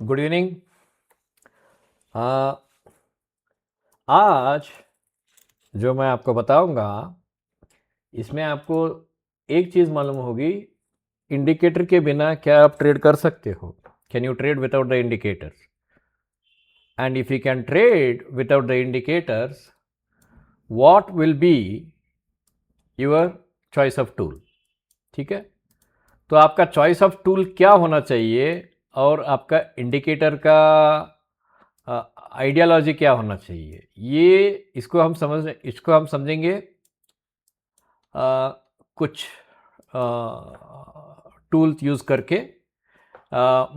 Good evening. आज जो मैं आपको बताऊंगा इसमें आपको एक चीज़ मालूम होगी, इंडिकेटर के बिना क्या आप ट्रेड कर सकते हो। Can you trade without the indicators? And if you can trade without the indicators, what will be your choice of tool? ठीक है, तो आपका चॉइस ऑफ टूल क्या होना चाहिए और आपका इंडिकेटर का आइडियोलॉजी क्या होना चाहिए, ये इसको हम समझेंगे कुछ टूल्स यूज़ करके।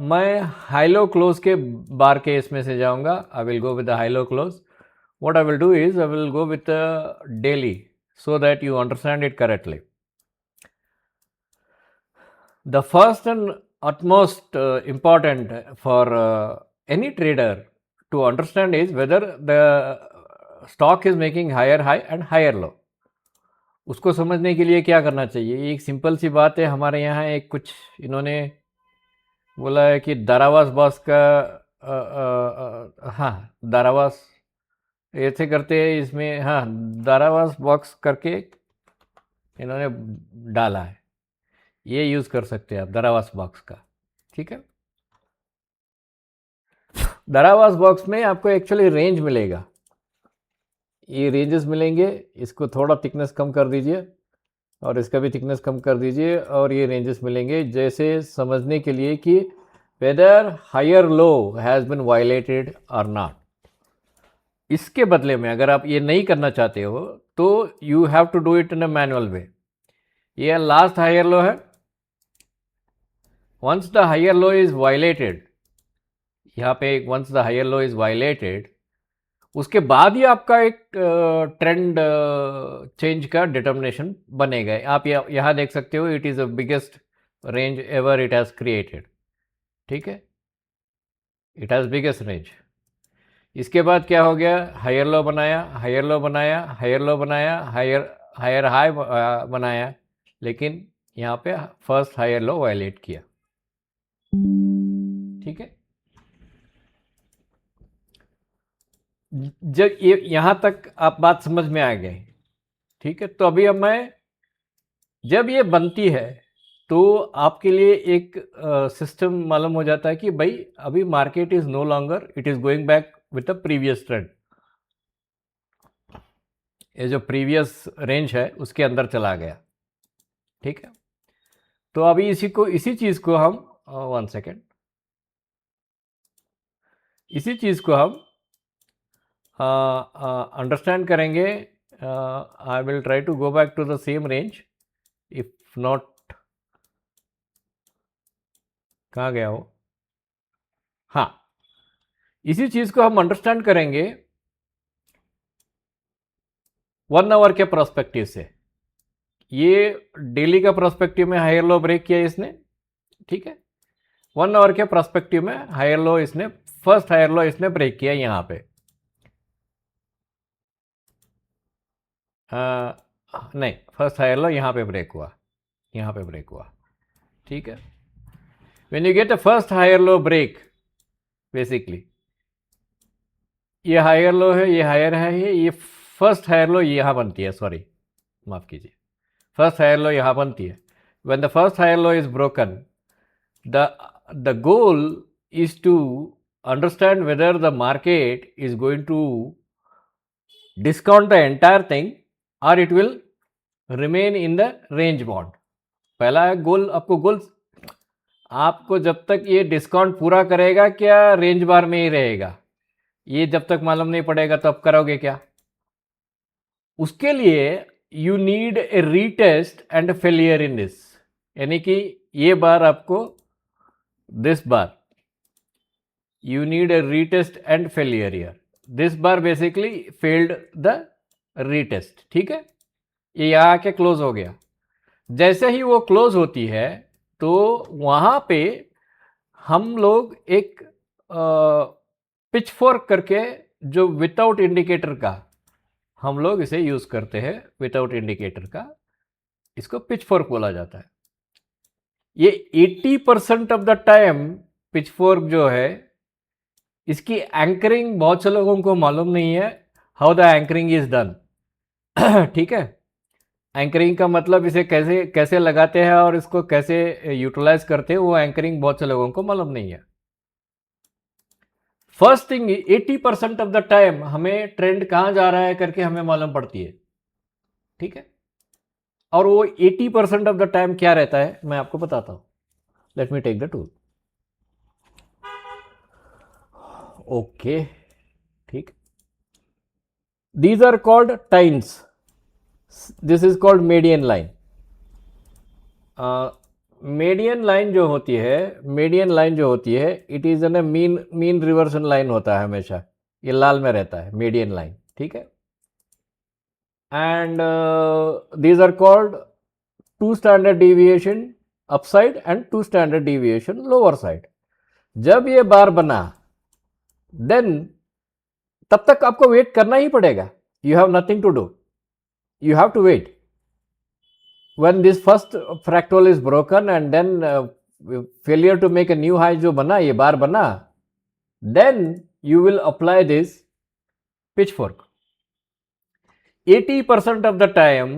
मैं हाई-लो क्लोज के बार के इसमें से जाऊंगा। I will go with the high low close. What I will do is I will go with daily so that you understand it correctly. The first and utmost important for any trader to understand is whether the stock is making higher high and higher low. उसको समझने के लिए क्या करना चाहिए? एक simple सी बात है। हमारे यहाँ एक कुछ इन्होंने बोला है कि दारावास बॉस का हाँ, दारावास ऐसे करते हैं इसमें, हाँ, दारावास बॉक्स करके इन्होंने डाला है। ये यूज़ कर सकते हैं आप दारावास बॉक्स का। ठीक है, दारावास बॉक्स में आपको एक्चुअली रेंज मिलेगा, ये रेंजेस मिलेंगे। इसको थोड़ा थिकनेस कम कर दीजिए और इसका भी थिकनेस कम कर दीजिए और ये रेंजेस मिलेंगे, जैसे समझने के लिए कि whether higher low has been violated और नॉट। इसके बदले में अगर आप ये नहीं करना चाहते हो तो you have to do it in a manual way. ये लास्ट हायर लो है। Once the higher low is violated, यहाँ पे once the higher low is violated, उसके बाद ही आपका एक ट्रेंड चेंज का डिटर्मिनेशन बनेगा। आप यहाँ देख सकते हो, it is the biggest range ever it has created. ठीक है, इट हैज़ बिगेस्ट रेंज। इसके बाद क्या हो गया? हायर लो बनाया, हायर लो बनाया, हायर लो बनाया, हायर हायर हाई बनाया, लेकिन यहाँ पे फर्स्ट हायर लो वायलेट किया। ठीक है, जब ये यहाँ तक आप बात समझ में आ गई। ठीक है, तो अभी अब मैं, जब ये बनती है तो आपके लिए एक सिस्टम मालूम हो जाता है कि भाई अभी market is no longer, it is going back with the previous trend. ये जो प्रीवियस रेंज है उसके अंदर चला गया। ठीक है, तो अभी इसी चीज को हम 1 सेकेंड, इसी चीज को हम अंडरस्टैंड करेंगे। I will try to go back to the same range, if not, कहाँ गया वो? हाँ, इसी चीज को हम अंडरस्टैंड करेंगे 1 आवर के प्रोस्पेक्टिव से। ये डेली का प्रोस्पेक्टिव में हायर लो ब्रेक किया इसने। ठीक है, 1 आवर के प्रोस्पेक्टिव में हायर लो इसने, फर्स्ट हायर लो इसने ब्रेक किया यहाँ पे। नहीं, फर्स्ट हायर लो यहाँ पे ब्रेक हुआ, यहाँ पे ब्रेक हुआ। ठीक है, when you get a first higher low break, basically ये हायर लो है, ये हायर है, ये फर्स्ट हायर लो यहाँ बनती है, सॉरी माफ कीजिए, फर्स्ट हायर लो यहाँ बनती है। When the first higher low is broken, the goal is to understand whether the market is going to discount the entire thing or it will remain in the range bound. पहला गोल आपको जब तक ये discount पूरा करेगा क्या range बार में ही रहेगा, ये जब तक मालूम नहीं पड़ेगा तो अब करोगे क्या? उसके लिए you need a retest and failure in this, यानी कि ये बार आपको, this bar you need a retest and failure here. This bar basically failed the retest. ठीक है, ये यहाँ आके क्लोज हो गया। जैसे ही वो क्लोज होती है तो वहां पे हम लोग एक पिच फोर्क करके, जो विदाउट इंडिकेटर का, हम लोग इसे यूज करते हैं विदाउट इंडिकेटर का, इसको पिच फोर्क बोला जाता है। ये 80% of the time pitch fork जो है इसकी एंकरिंग बहुत से लोगों को मालूम नहीं है, how the anchoring is done. ठीक है, एंकरिंग का मतलब इसे कैसे कैसे लगाते हैं और इसको कैसे यूटिलाइज करते हैं, वो एंकरिंग बहुत से लोगों को मालूम नहीं है। First thing 80% of the time हमें ट्रेंड कहां जा रहा है करके हमें मालूम पड़ती है। ठीक है, और वो 80% ऑफ द टाइम क्या रहता है मैं आपको बताता हूं। Let me take the tool. Okay, ठीक, these are called tines. This is called median line. Median line जो होती है, मीडियन लाइन जो होती है, it is an mean reversion line होता है हमेशा, ये लाल में रहता है मीडियन लाइन। ठीक है, and these are called 2 standard deviation upside and 2 standard deviation lower side. जब ये बार बना देन तब तक आपको वेट करना ही पड़ेगा, you have nothing to do, you have to wait. When this first fractal is broken and then failure to make a new high जो बना, ये बार बना, then you will apply this pitchfork. 80% of the time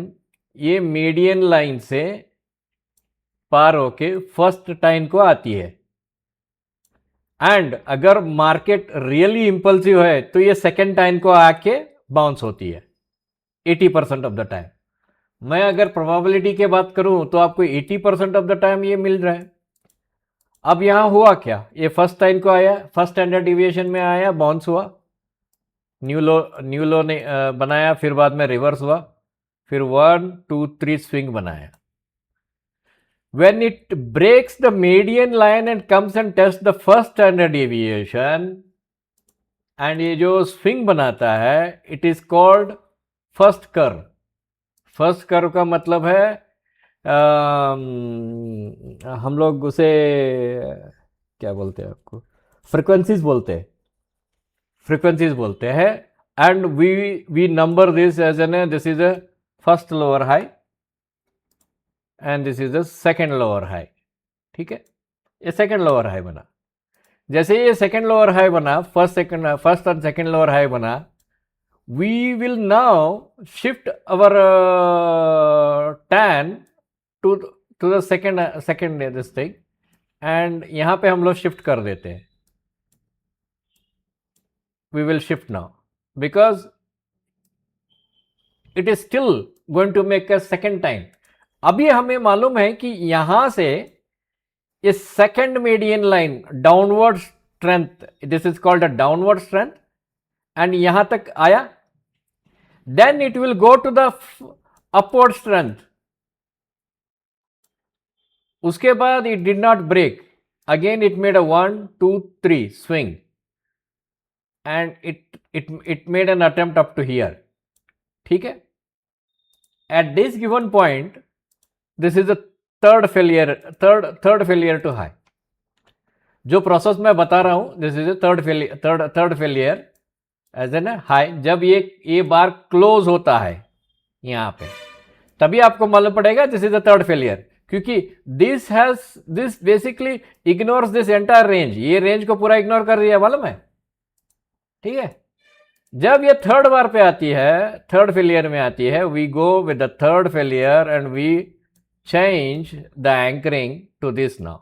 ये median line से पार होके first टाइन को आती है, एंड अगर मार्केट रियली इंपल्सिव है तो ये सेकेंड टाइन को आके बाउंस होती है 80% ऑफ द टाइम। मैं अगर प्रोबेबिलिटी की बात करूं तो आपको 80% ऑफ द टाइम ये मिल रहा है। अब यहां हुआ क्या, ये फर्स्ट टाइम को आया, फर्स्ट स्टैंडर्ड डिविएशन में आया, बाउंस हुआ, न्यू लो ने बनाया, फिर बाद में रिवर्स हुआ, फिर 1 2 3 स्विंग बनाया। When it breaks the median line and comes and tests the first standard deviation, and ये जो स्विंग बनाता है, it is called first curve. First curve का मतलब है हम लोग उसे क्या बोलते हैं, आपको फ्रीक्वेंसीज बोलते हैं, फ्रीक्वेंसीज बोलते हैं। And we number this as an, this is a first lower high and this is a second lower high. ठीक है, ये सेकेंड लोअर हाई बना। जैसे ये सेकेंड लोअर हाई बना, फर्स्ट और सेकेंड लोअर हाई बना, we will now shift our tan to the second this thing, and यहां पे हम लोग शिफ्ट कर देते हैं। we will shift now because it is still going to make a second time। अभी हमें मालूम है कि यहां से ये second median line downward strength, this is called a downward strength, and यहां तक आया, then it will go to the upward strength। उसके बाद it did not break, again it made a 1 2 3 swing and it made an attempt up to here। ठीक है, at this given point this is a third failure to high। जो process मैं बता रहा हूं, this is a third failure as an high. जब ये बार close होता है यहां पे, तभी आपको मालूम पड़ेगा this is the third failure, क्योंकि this basically ignores this entire range, ये रेंज को पूरा इग्नोर कर रही है, मालूम है। ठीक है, जब ये थर्ड बार पे आती है, थर्ड फेलियर में आती है, we go with the third failure and we change the anchoring to this now.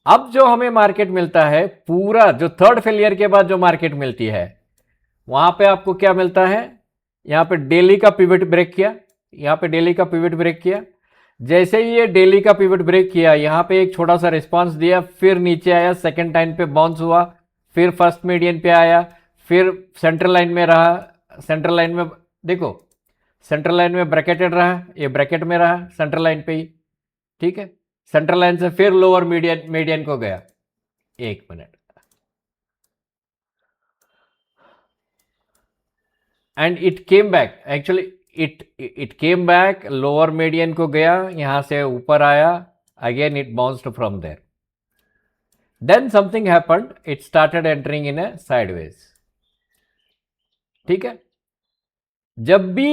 अब जो हमें मार्केट मिलता है, पूरा जो थर्ड फेलियर के बाद जो मार्केट मिलती है, वहां पे आपको क्या मिलता है, यहां पे डेली का पिवट ब्रेक किया, यहां पे डेली का पिवट ब्रेक किया। जैसे ही ये डेली का पिवट ब्रेक किया, यहां पे एक छोटा सा रिस्पांस दिया, फिर नीचे आया, सेकंड टाइम पे बाउंस हुआ, फिर फर्स्ट मीडियन पे आया, फिर सेंट्रल लाइन में रहा, सेंट्रल लाइन में देखो, सेंट्रल लाइन में ब्रैकेटेड रहा, ये ब्रैकेट में रहा सेंट्रल लाइन पे ही। ठीक है, सेंट्रल लाइन से फिर लोअर मीडियन को गया। एक minute, and it came back, actually it came back, lower median को गया, यहां से ऊपर आया, again it bounced from there, then something happened, it started entering in a sideways. ठीक है, जब भी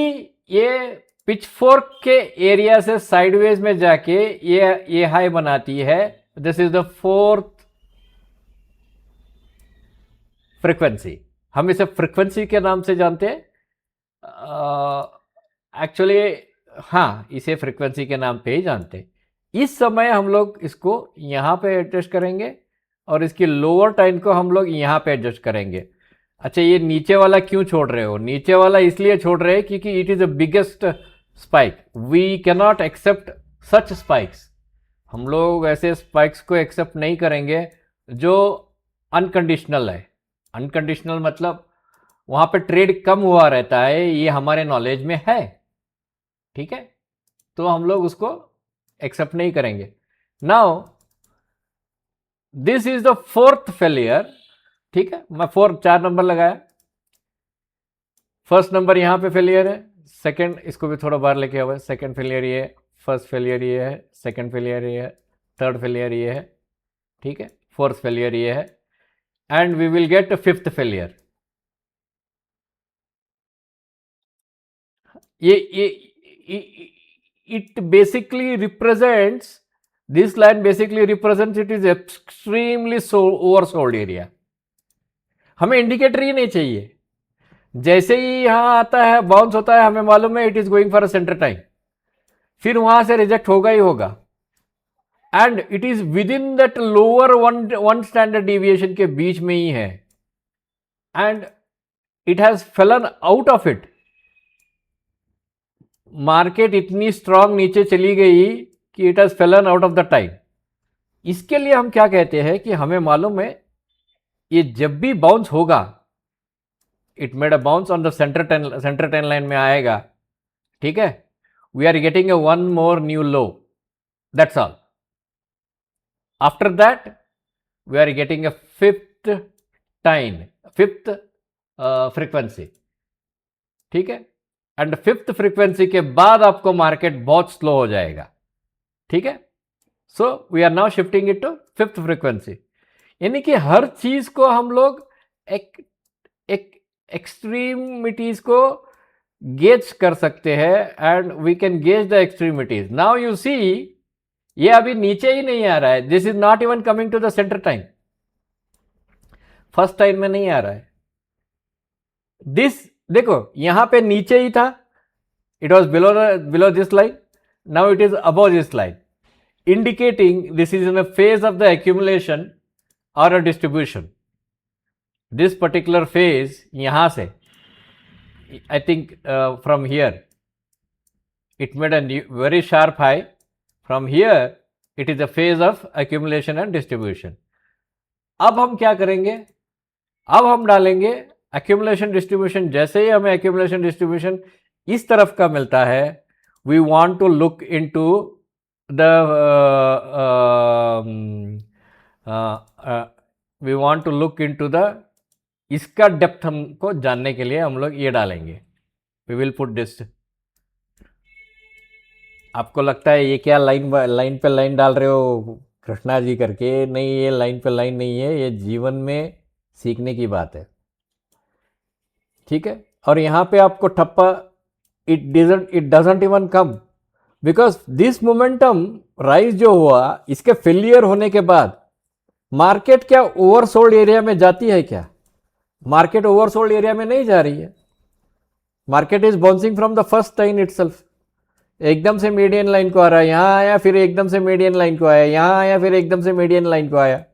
ये पिचफोर्क के एरिया से साइडवेज में जाके ये हाई बनाती है, this is the fourth frequency, हम इसे फ्रीक्वेंसी के नाम से जानते हैं एक्चुअली। हाँ, इसे फ्रीक्वेंसी के नाम पे ही जानते हैं। इस समय हम लोग इसको यहाँ पे एडजस्ट करेंगे और इसकी लोअर टाइम को हम लोग यहाँ पे एडजस्ट करेंगे। अच्छा, ये नीचे वाला क्यों छोड़ रहे हो? नीचे वाला इसलिए छोड़ रहे हैं क्योंकि it is the biggest spike, we cannot accept such spikes. हम लोग ऐसे स्पाइक्स को एक्सेप्ट नहीं करेंगे जो अनकंडीशनल है। अनकंडीशनल मतलब वहाँ पे ट्रेड कम हुआ रहता है, ये हमारे नॉलेज में है, ठीक है? तो हम लोग उसको एक्सेप्ट नहीं करेंगे। Now this is the fourth failure, ठीक है? मैं 4 नंबर लगाया। फर्स्ट नंबर यहां पे फेलियर है, सेकंड इसको भी थोड़ा बाहर लेके आवा, सेकंड फेलियर ये है, फर्स्ट फेलियर ये है, सेकंड फेलियर ये है, थर्ड फेलियर ये है, ठीक है? फोर्थ फेलियर ये है, and we will get fifth failure. ये it basically represents, this line basically represents it is extremely oversold area। हमें इंडिकेटर ही नहीं चाहिए, जैसे ही यहां आता है बाउंस होता है, हमें मालूम है it is going for a centre time, फिर वहां से रिजेक्ट होगा ही होगा, and it is with in that lower one standard deviation के बीच में ही है, and it has fallen out of it. Market इतनी स्ट्रांग नीचे चली गई कि it has fallen out of the time. इसके लिए हम क्या कहते हैं कि हमें मालूम है ये जब भी बाउंस होगा, it made a bounce on the center ten line में आएगा, ठीक है? We are getting a one more new low, that's all. After that we are getting a fifth frequency, ठीक है? एंड फिफ्थ फ्रीक्वेंसी के बाद आपको मार्केट बहुत स्लो हो जाएगा, ठीक है? So we are now shifting it to fifth frequency. यानी कि हर चीज को हम लोग एक एक्सट्रीमिटीज को गेज कर सकते हैं, and we can gauge the extremities. Now you see, ये अभी नीचे ही नहीं आ रहा है, this is not even coming to the centre time, first time में नहीं आ रहा है। दिस देखो यहां पे नीचे ही था, it was below this line, now it is above this line, indicating this is in a phase of the accumulation or a distribution. This particular phase, yahan se, I think from here, it made a very sharp high. From here, it is a phase of accumulation and distribution. अब हम क्या करेंगे? अब हम डालेंगे accumulation distribution। जैसे ही हमें accumulation distribution इस तरफ का मिलता है, we want to look into we want to look into the, इसका डेप्थ हमको जानने के लिए हम लोग ये डालेंगे, we will put this। आपको लगता है ये क्या लाइन पे लाइन डाल रहे हो कृष्णा जी करके? नहीं, ये लाइन पे लाइन नहीं है, ये जीवन में सीखने की बात है, ठीक है? और यहां पे आपको ठप्पा, it doesn't even come, because this momentum rise जो हुआ, इसके फेलियर होने के बाद मार्केट क्या ओवरसोल्ड एरिया में जाती है क्या? मार्केट ओवरसोल्ड एरिया में नहीं जा रही है, market is bouncing from the first line itself. एकदम से मीडियन लाइन को आ रहा है, यहां आया, फिर एकदम से मीडियन लाइन को आया, यहां आया, फिर एकदम से मीडियन लाइन को आया।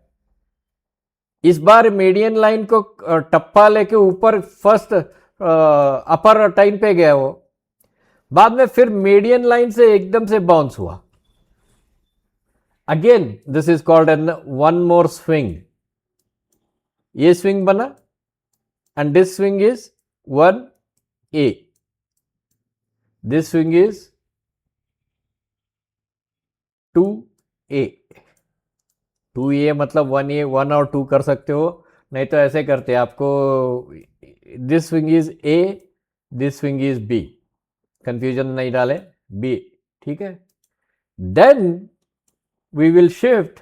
इस बार मीडियन लाइन को टप्पा लेके ऊपर फर्स्ट अपर टाइम पे गया वो, बाद में फिर मीडियन लाइन से एकदम से बाउंस हुआ। Again this is called an one more swing. ये स्विंग बना, and this swing is 1A, this swing is 2A। 2A मतलब 1A, 1 और 2 कर सकते हो, नहीं तो ऐसे करते आपको, this swing is A, this swing is B, confusion नहीं डाले, B, ठीक है? Then we will shift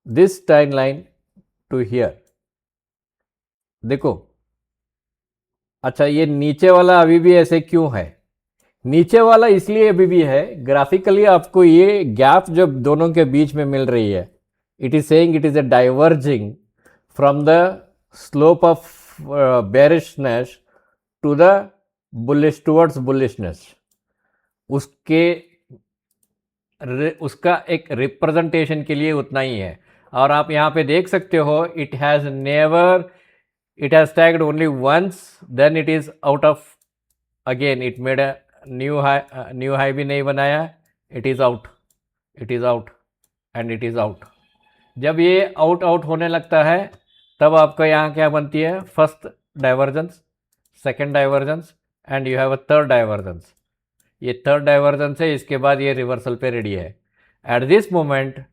this time line to here. देखो, अच्छा ये नीचे वाला अभी भी ऐसे क्यों है? नीचे वाला इसलिए अभी भी है, ग्राफिकली आपको ये गैप जब दोनों के बीच में मिल रही है, it is saying it is a diverging from the slope of bearishness to the bullish towards bullishness, उसका एक रिप्रेजेंटेशन के लिए उतना ही है। और आप यहाँ पे देख सकते हो it has tagged only once, then it is out of, again it made a new high भी नहीं बनाया, it is out and it is out. जब ये आउट होने लगता है तब आपका यहाँ क्या बनती है, first divergence, second divergence and you have a third divergence. ये थर्ड डाइवर्जेंस है, इसके बाद ये रिवर्सल पे रेडी है। At this moment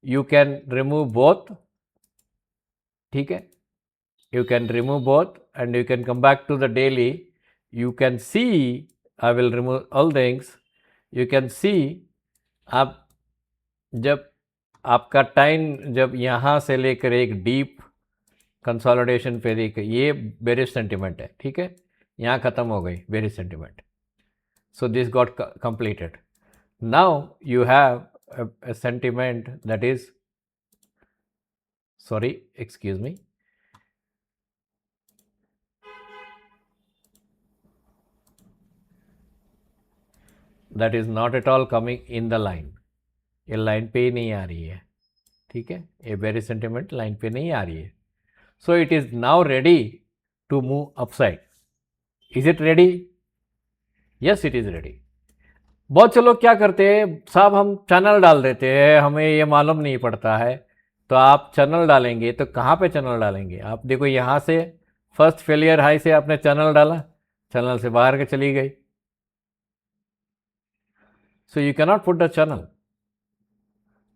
you can remove both, ठीक है, you can remove both and you can come back to the daily. You can see, I will remove all things, you can see आप जब आपका time जब यहाँ से लेकर एक डीप कंसोलिडेशन पे देख, ये बेरिश सेंटिमेंट है, ठीक है, यहाँ ख़त्म हो गई bearish sentiment. So this got completed. Now you have a sentiment that is, sorry, excuse me, that is not at all coming in the line, ये लाइन पे ही नहीं आ रही है, ठीक है, ये बेरिश सेंटिमेंट लाइन पे नहीं आ रही है। So it is now ready to move upside. Is it ready? Yes, it is ready. बहुत से लोग क्या करते हैं, साहब हम चैनल डाल देते हैं, हमें ये मालूम नहीं पड़ता है। तो आप चैनल डालेंगे तो कहाँ पे चैनल डालेंगे? आप देखो यहाँ से फर्स्ट फेलियर हाई से आपने चैनल डाला, चैनल से बाहर के चली गई। So you cannot put the channel.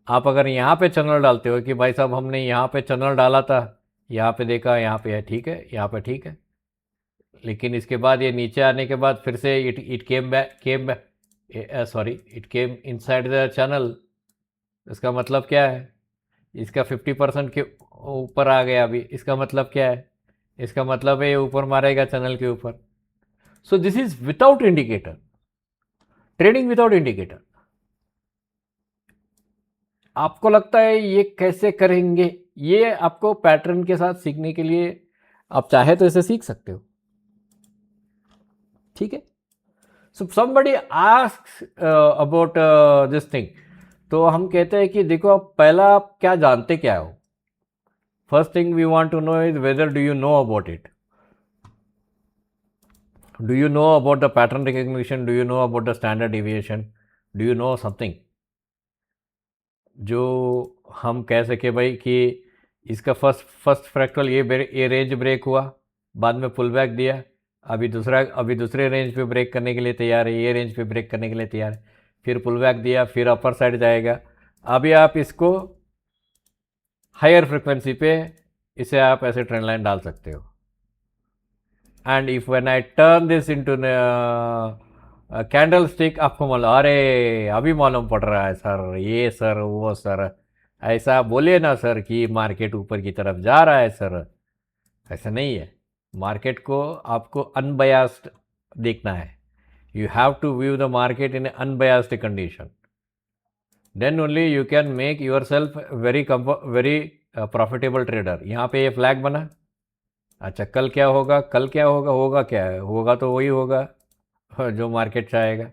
आप अगर यहाँ पे चैनल डालते हो कि भाई साहब हमने यहाँ पे चैनल डाला था, यहाँ पे देखा यहाँ पे है, ठीक है, यहाँ पे ठीक है, लेकिन इसके बाद ये नीचे आने के बाद फिर से it came back sorry, it came inside the channel. इसका मतलब क्या है? इसका 50% के ऊपर आ गया अभी। इसका मतलब क्या है? इसका मतलब है ये ऊपर मारेगा चैनल के ऊपर। So this is without indicator, trading without indicator. आपको लगता है ये कैसे करेंगे? ये आपको पैटर्न के साथ सीखने के लिए आप चाहे तो इसे सीख सकते हो, ठीक है। So somebody asks about this thing, तो हम कहते हैं कि देखो आप पहला आप क्या जानते क्या हो। First thing we want to know is whether do you know about it, do you know about the pattern recognition, do you know about the standard deviation, do you know something जो हम कह सके भाई कि इसका first fractal ये range break हुआ, बाद में पुल बैक दिया, अभी दूसरे रेंज पे ब्रेक करने के लिए तैयार है, ये रेंज पे ब्रेक करने के लिए तैयार है, फिर पुल बैक दिया, फिर अपर साइड जाएगा। अभी आप इसको हायर फ्रिक्वेंसी पे इसे आप ऐसे ट्रेंड लाइन डाल सकते हो। And if when I turn this into candle stick, आपको मालूम, अरे अभी मालूम पड़ रहा है सर, ये सर वो सर, ऐसा बोलिए ना सर कि मार्केट ऊपर की तरफ जा रहा है सर। ऐसा नहीं है। मार्केट को आपको अनबयास्ड देखना है। You have to view the market in unbiased condition, then only you can make yourself very profitable trader. यहाँ पे ये फ्लैग बना, अच्छा कल क्या होगा? कल क्या होगा? होगा क्या है? होगा तो वही होगा जो मार्केट चाहेगा।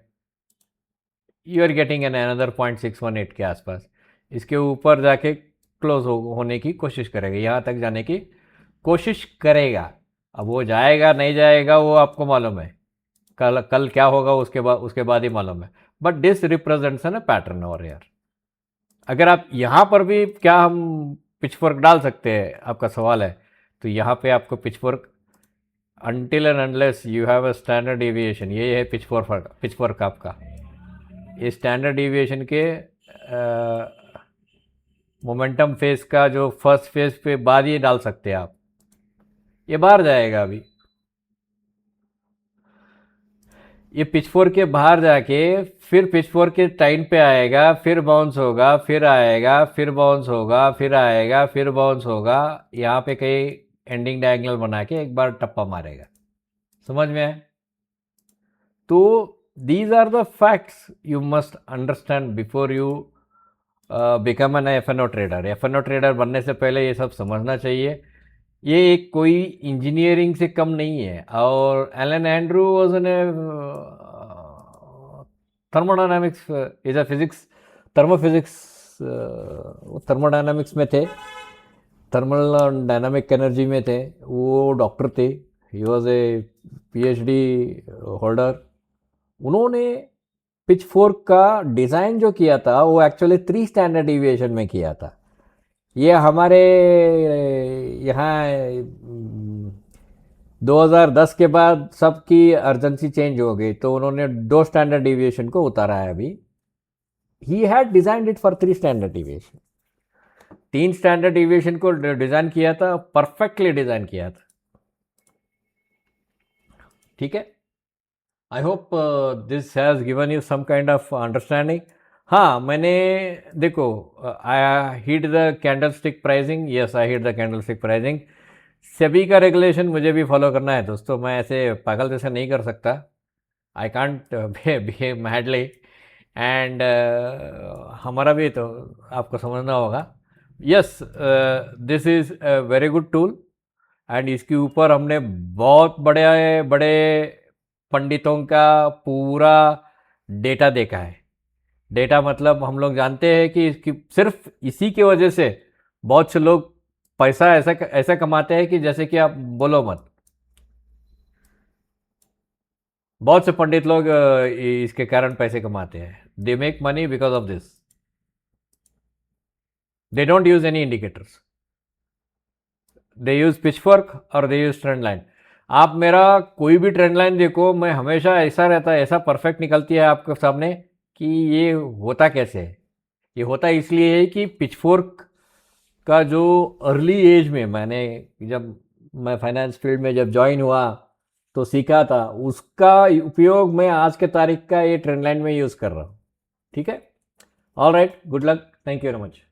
You are getting an another 0.618 के आसपास, इसके ऊपर जाके क्लोज होने की कोशिश करेगा, यहाँ तक जाने की कोशिश करेगा। अब वो जाएगा नहीं जाएगा वो आपको मालूम है, कल क्या होगा उसके बाद ही मालूम है। But this represents an pattern और यार, अगर आप यहाँ पर भी क्या हम पिचफोर्क डाल सकते हैं, आपका सवाल है, तो यहाँ पे आपको pitchfork until and unless you have a standard deviation, ये है पिचफोर्क आपका। ये स्टैंडर्ड डेविएशन के मोमेंटम फेज का जो फर्स्ट फेज पे बाद ये डाल सकते हैं आप, ये बाहर जाएगा अभी, ये पिचफोर्क के बाहर जाके फिर पिचफोर्क के टाइम पे आएगा, फिर बाउंस होगा, फिर आएगा, फिर बाउंस होगा, फिर आएगा, फिर बाउंस होगा, यहाँ पे कहीं एंडिंग डायगोनल बना के एक बार टप्पा मारेगा। समझ में आए? तो these are the facts you must understand before you become an F N O trader. F N O trader बनने से पहले ये सब समझना चाहिए। ये एक कोई इंजीनियरिंग से कम नहीं है। और Alan Andrew was an thermodynamics is a physics, thermophysics, thermodynamics में थे, थर्मल डायनामिक एनर्जी में थे। वो डॉक्टर थे, he was a PhD holder. उन्होंने पिच फोर्क का डिज़ाइन जो किया था वो एक्चुअली 3 स्टैंडर्ड डिविएशन में किया था। ये हमारे यहाँ 2010 के बाद सबकी अर्जेंसी चेंज हो गई, तो उन्होंने 2 स्टैंडर्ड डिविएशन को उतारा है अभी। He had designed it for 3 standard deviation. 3 standard deviation को डिजाइन किया था, परफेक्टली डिजाइन किया था। ठीक है, I hope this has given you some kind of understanding. हाँ, मैंने देखो, I hit the candlestick pricing, yes I hit the candlestick pricing. SEBI का रेगुलेशन मुझे भी फॉलो करना है दोस्तों, मैं ऐसे पागल जैसा नहीं कर सकता। I can't behave madly, and हमारा भी तो आपको समझना होगा। Yes, this is a very good tool, and इसके ऊपर हमने बहुत बड़े बड़े पंडितों का पूरा डेटा देखा है। डेटा मतलब हम लोग जानते हैं कि इसकी सिर्फ इसी की वजह से बहुत से लोग पैसा ऐसा ऐसा कमाते हैं कि जैसे कि आप बोलो मत। बहुत से पंडित लोग इसके कारण पैसे कमाते हैं। They make money because of this. They don't use any indicators, they use pitchfork और दे यूज ट्रेंड लाइन। आप मेरा कोई भी ट्रेंड लाइन देखो, मैं हमेशा ऐसा रहता है, ऐसा परफेक्ट निकलती है आपके सामने कि ये होता कैसे है। ये होता इसलिए है कि पिचफोर्क का जो अर्ली एज में मैंने, जब मैं फाइनेंस फील्ड में जब ज्वाइन हुआ तो सीखा था, उसका उपयोग मैं आज के तारीख का ये ट्रेंड लाइन में यूज़ कर रहा हूँ। ठीक है, all right, good luck, thank you very much.